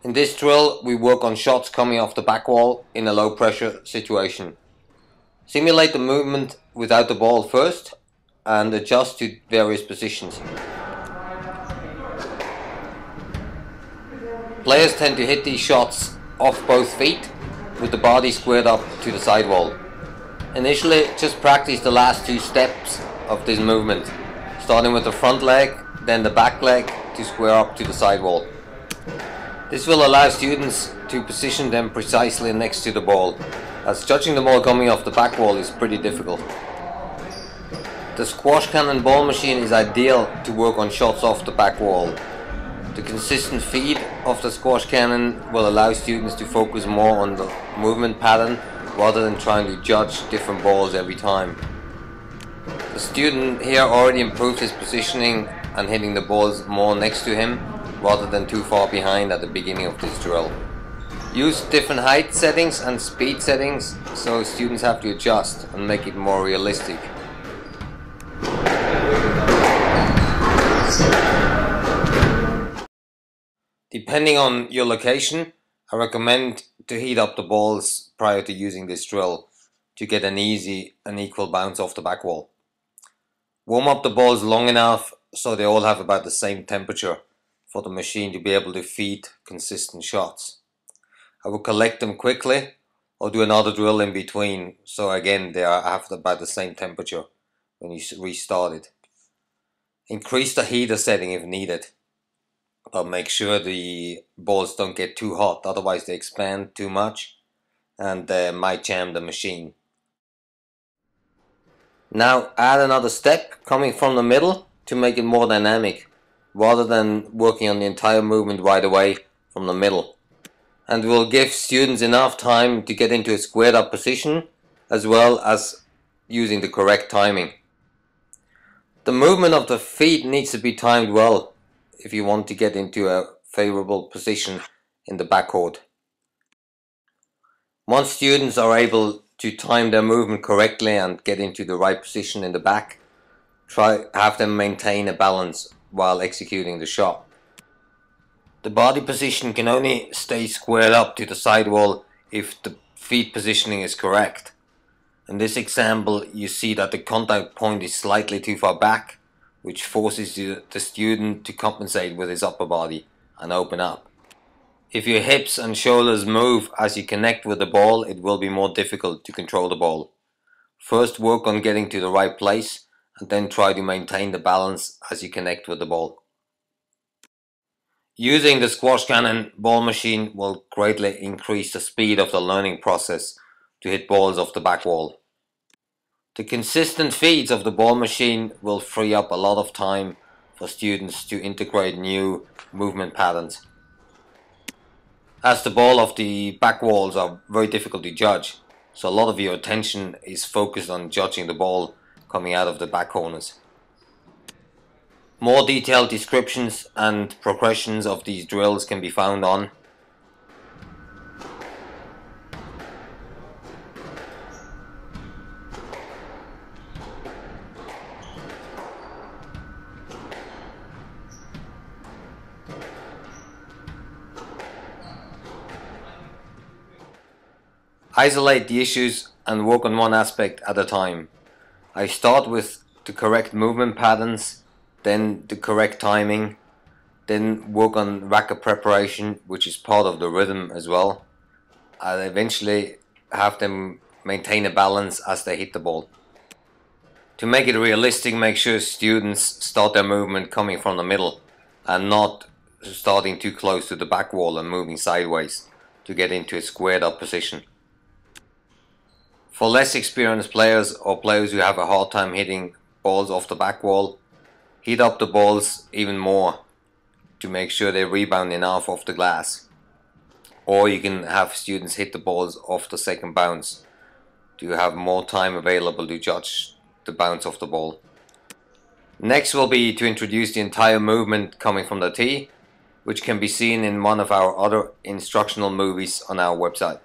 In this drill, we work on shots coming off the back wall in a low pressure situation. Simulate the movement without the ball first and adjust to various positions. Players tend to hit these shots off both feet with the body squared up to the sidewall. Initially, just practice the last two steps of this movement, starting with the front leg, then the back leg to square up to the sidewall. This will allow students to position them precisely next to the ball, as judging the ball coming off the back wall is pretty difficult. The squash cannon ball machine is ideal to work on shots off the back wall. The consistent feed of the squash cannon will allow students to focus more on the movement pattern rather than trying to judge different balls every time. The student here already improved his positioning and hitting the balls more next to him rather than too far behind at the beginning of this drill. Use different height settings and speed settings so students have to adjust and make it more realistic. Depending on your location, I recommend to heat up the balls prior to using this drill to get an easy and equal bounce off the back wall. Warm up the balls long enough so they all have about the same temperature for the machine to be able to feed consistent shots. I will collect them quickly or do another drill in between, so again they have about the same temperature when you restart it. Increase the heater setting if needed, but make sure the balls don't get too hot, otherwise they expand too much and might jam the machine. Now add another step coming from the middle to make it more dynamic, rather than working on the entire movement right away from the middle. And will give students enough time to get into a squared up position as well as using the correct timing. The movement of the feet needs to be timed well if you want to get into a favorable position in the backcourt. Once students are able to time their movement correctly and get into the right position in the back, have them maintain a balance while executing the shot. The body position can only stay squared up to the sidewall if the feet positioning is correct. In this example, you see that the contact point is slightly too far back, which forces the student to compensate with his upper body and open up. If your hips and shoulders move as you connect with the ball, it will be more difficult to control the ball. First work on getting to the right place and then try to maintain the balance as you connect with the ball. Using the squash cannon ball machine will greatly increase the speed of the learning process to hit balls off the back wall. The consistent feeds of the ball machine will free up a lot of time for students to integrate new movement patterns. As the ball off the back walls are very difficult to judge, so a lot of your attention is focused on judging the ball coming out of the back corners. More detailed descriptions and progressions of these drills can be found on Isolate the issues and work on one aspect at a time. I start with the correct movement patterns, then the correct timing, then work on racket preparation, which is part of the rhythm as well. I'll eventually have them maintain a balance as they hit the ball. To make it realistic, make sure students start their movement coming from the middle and not starting too close to the back wall and moving sideways to get into a squared up position. For less experienced players or players who have a hard time hitting balls off the back wall, heat up the balls even more to make sure they rebound enough off the glass. Or you can have students hit the balls off the second bounce to have more time available to judge the bounce of the ball. Next will be to introduce the entire movement coming from the tee which can be seen in one of our other instructional movies on our website.